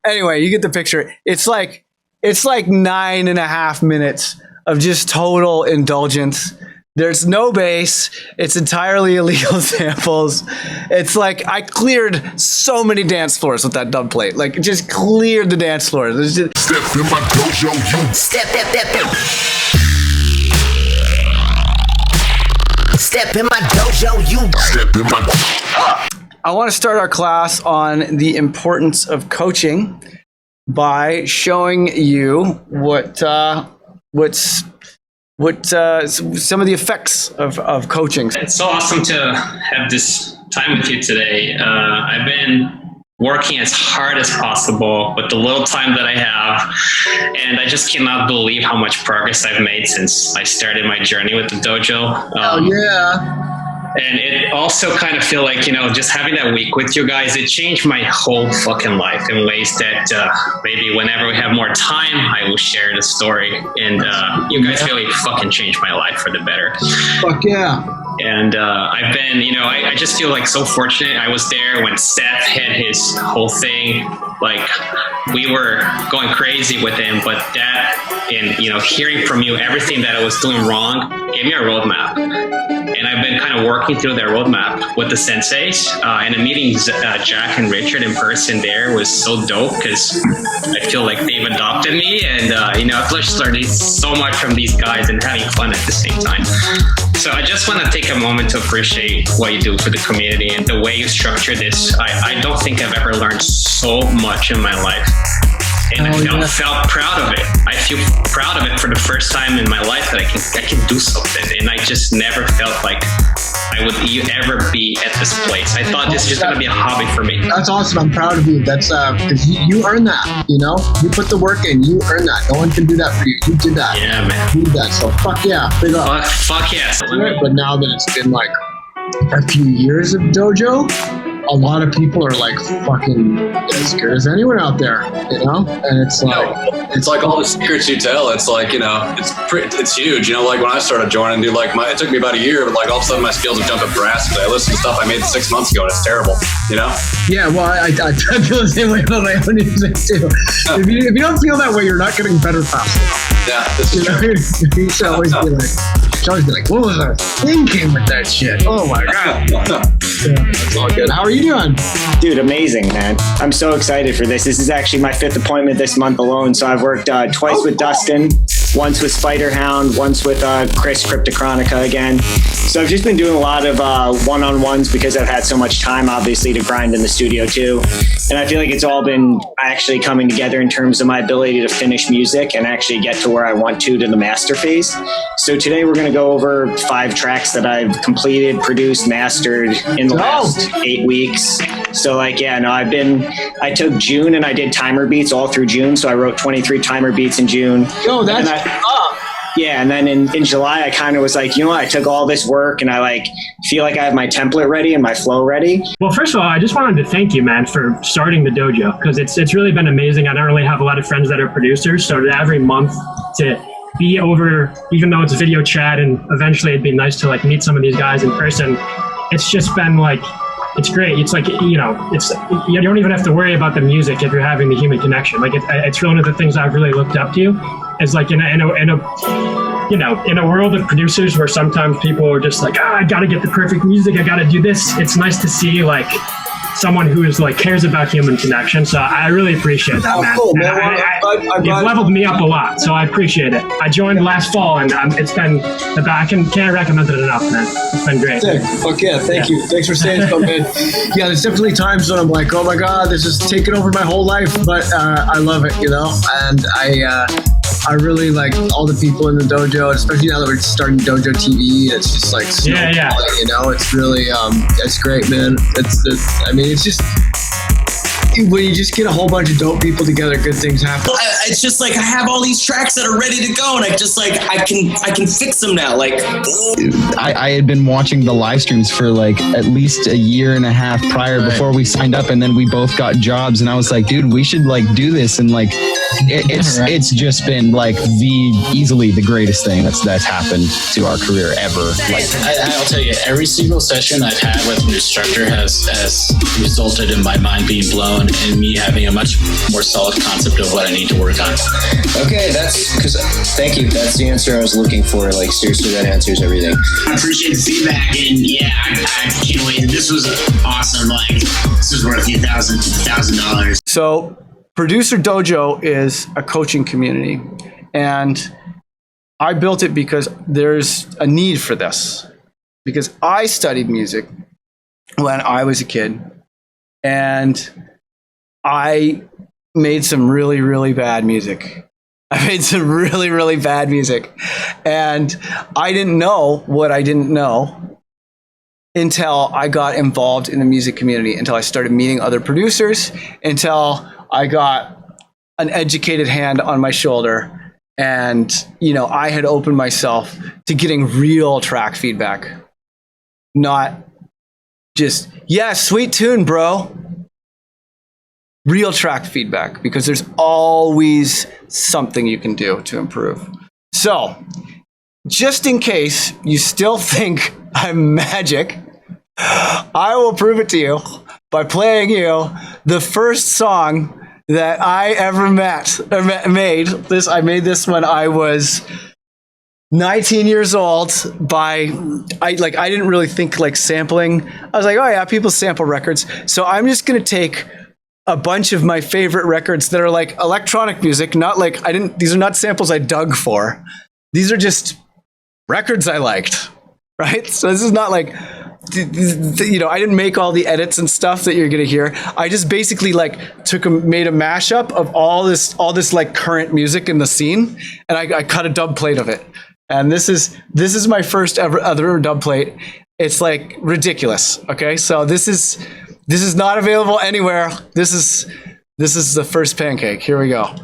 Anyway, you get the picture. It's like 9.5 minutes of just total indulgence. There's no bass. It's entirely illegal samples. It's like I cleared so many dance floors with that dub plate. Like, it just cleared the dance floors. Just... Step in my dojo, you. Step in my dojo, you. Step in my... I want to start our class on the importance of coaching by showing you what some of the effects of coaching. It's so awesome to have this time with you today. I've been working as hard as possible with the little time that I have, and I just cannot believe how much progress I've made since I started my journey with the dojo. Yeah. And it also kind of feel like, just having that week with you guys, it changed my whole fucking life in ways that maybe whenever we have more time, I will share the story. And you guys really fucking changed my life for the better. Fuck yeah. And I've been, I just feel like so fortunate. I was there when Seth had his whole thing. Like, we were going crazy with him, but that and, hearing from you everything that I was doing wrong gave me a roadmap. And I've been kind of working through that roadmap with the senseis. And the meeting Jack and Richard in person there was so dope because I feel like they've adopted me. And, I've just learned so much from these guys and having fun at the same time. So I just want to take a moment to appreciate what you do for the community and the way you structure this. I don't think I've ever learned so much in my life. And I felt proud of it. I feel proud of it for the first time in my life that I can do something. And I just never felt like I would ever be at this place. I thought this is just going to be a hobby for me. That's awesome. I'm proud of you. That's because you earned that. You put the work in. You earned that. No one can do that for you. You did that. Yeah, man. You did that. So fuck yeah. Big up. Fuck yes. But now that it's been like a few years of dojo, a lot of people are like fucking as good as anyone out there, and it's like it's like all the secrets you tell. It's like it's huge. Like when I started joining, dude, like it took me about a year, but like all of a sudden my skills have jumped up drastically. I listened to stuff I made 6 months ago, and it's terrible. Yeah, well, I feel the same way about my own music too. If you don't feel that way, you're not getting better fast enough. Yeah, this is true. You should always be like, what was I thinking with that shit? Oh my god. Yeah, that's all good. How are you doing? Dude, amazing, man. I'm so excited for this. This is actually my 5th appointment this month alone. So I've worked twice with Dustin, once with Spider Hound, once with Chris Cryptochronica again. So I've just been doing a lot of one-on-ones because I've had so much time, obviously, to grind in the studio too. And I feel like it's all been actually coming together in terms of my ability to finish music and actually get to where I want to the master phase. So today we're going to go over 5 tracks that I've completed, produced, mastered in the last 8 weeks. So I took June and I did timer beats all through June. So I wrote 23 timer beats in June. Yo, that's yeah, and then in July, I kind of was like, I took all this work and I feel like I have my template ready and my flow ready. Well, first of all, I just wanted to thank you, man, for starting the dojo because it's really been amazing. I don't really have a lot of friends that are producers, so every month to be over, even though it's video chat, and eventually it'd be nice to meet some of these guys in person. It's just been it's great. It's like, you don't even have to worry about the music if you're having the human connection. It's one of the things I've really looked up to is in a world of producers where sometimes people are just like, I got to get the perfect music. I got to do this. It's nice to see someone who is cares about human connection. So I really appreciate that, man. Cool, man. You've leveled me up a lot, so I appreciate it. I joined last fall, and it's been I can't recommend it enough, man. It's been great. Fuck yeah, thank you. Thanks for saying so, man. Yeah, there's definitely times when I'm like, oh my god, this is taking over my whole life, but I love it, and I really like all the people in the dojo, especially now that we're starting Dojo TV. It's just it's really it's great, man. It's just when you just get a whole bunch of dope people together, good things happen. It's just I have all these tracks that are ready to go, and I just I can fix them now. I had been watching the live streams for at least a year and a half prior before we signed up, and then we both got jobs, and I was like, dude, we should do this, and it's just been easily the greatest thing that's happened to our career ever. I'll tell you, every single session I've had with an instructor has resulted in my mind being blown and me having a much more solid concept of what I need to work on. Okay, thank you. That's the answer I was looking for. Like, seriously, that answers everything. I appreciate the feedback, and yeah, I can't wait. This was awesome. Like, this is worth $1,000. So Producer Dojo is a coaching community, and I built it because there's a need for this. Because I studied music when I was a kid, and I made some really, really bad music. I made some really, really bad music. And I didn't know what I didn't know until I got involved in the music community, until I started meeting other producers, until I got an educated hand on my shoulder. And, you know, I had opened myself to getting real track feedback. Not just, yeah, sweet tune, bro. Real track feedback, because there's always something you can do to improve. So, just in case you still think I'm magic, I will prove it to you by playing you the first song that I ever made. I made this when I was 19 years old. I didn't really think like sampling. I was like, oh yeah, people sample records. So I'm just gonna take a bunch of my favorite records that are like electronic music, not like these are not samples I dug for. These are just records I liked, right? So this is not like, you know, I didn't make all the edits and stuff that you're gonna hear. I just basically like made a mashup of all this like current music in the scene, and I cut a dub plate of it. And this is my first other dub plate. It's like ridiculous. Okay, so this is not available anywhere. This is the first pancake. Here we go.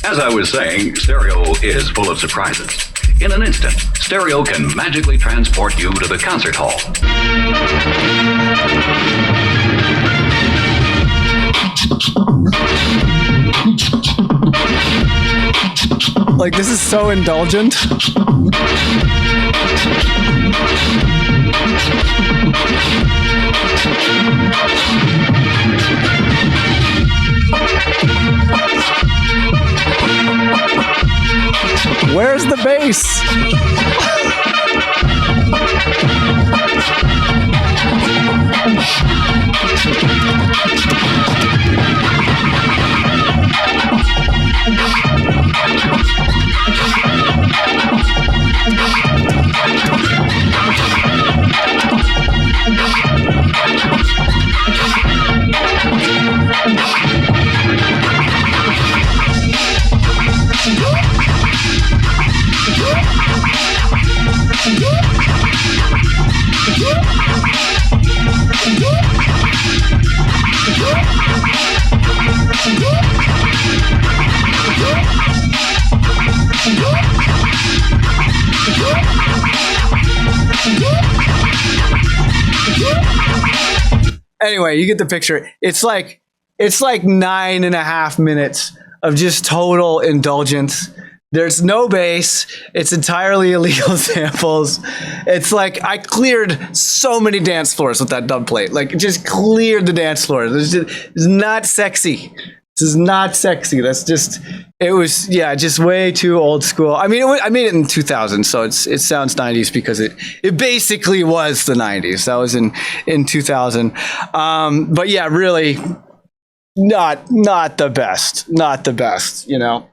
As I was saying, stereo is full of surprises. In an instant, stereo can magically transport you to the concert hall. Like, this is so indulgent. Where's the bass? Anyway, you get the picture. It's like 9.5 minutes of just total indulgence. There's no bass. It's entirely illegal samples. It's like I cleared so many dance floors with that dub plate. Like, it just cleared the dance floors. It's not sexy. This is not sexy. That's just, it was, yeah, just way too old school. I mean, I made it in 2000, so it sounds 90s because it basically was the 90s. That was in 2000. But yeah, really not the best, you know.